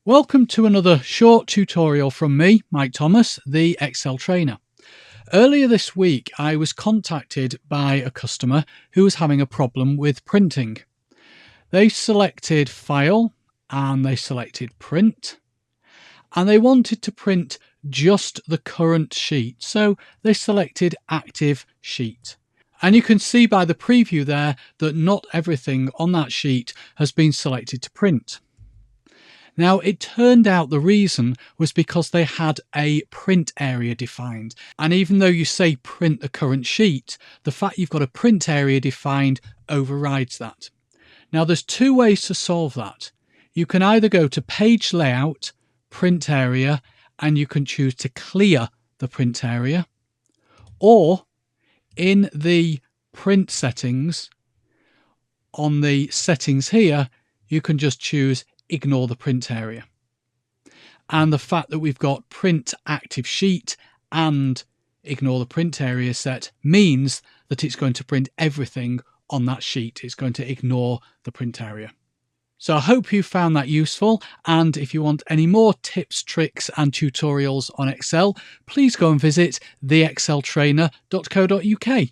Welcome to another short tutorial from me, Mike Thomas, the Excel trainer. Earlier this week, I was contacted by a customer who was having a problem with printing. They selected File and they selected Print, and they wanted to print just the current sheet, so they selected Active Sheet. And you can see by the preview there that not everything on that sheet has been selected to print. Now, it turned out the reason was because they had a print area defined. And even though you say print the current sheet, the fact you've got a print area defined overrides that. Now, there's two ways to solve that. You can either go to Page Layout, Print Area, and you can choose to clear the print area. Or in the print settings, on the settings here, you can just choose ignore the print area. And the fact that we've got print active sheet and ignore the print area set means that it's going to print everything on that sheet. It's going to ignore the print area. So I hope you found that useful, and if you want any more tips, tricks and tutorials on Excel, please go and visit theexceltrainer.co.uk.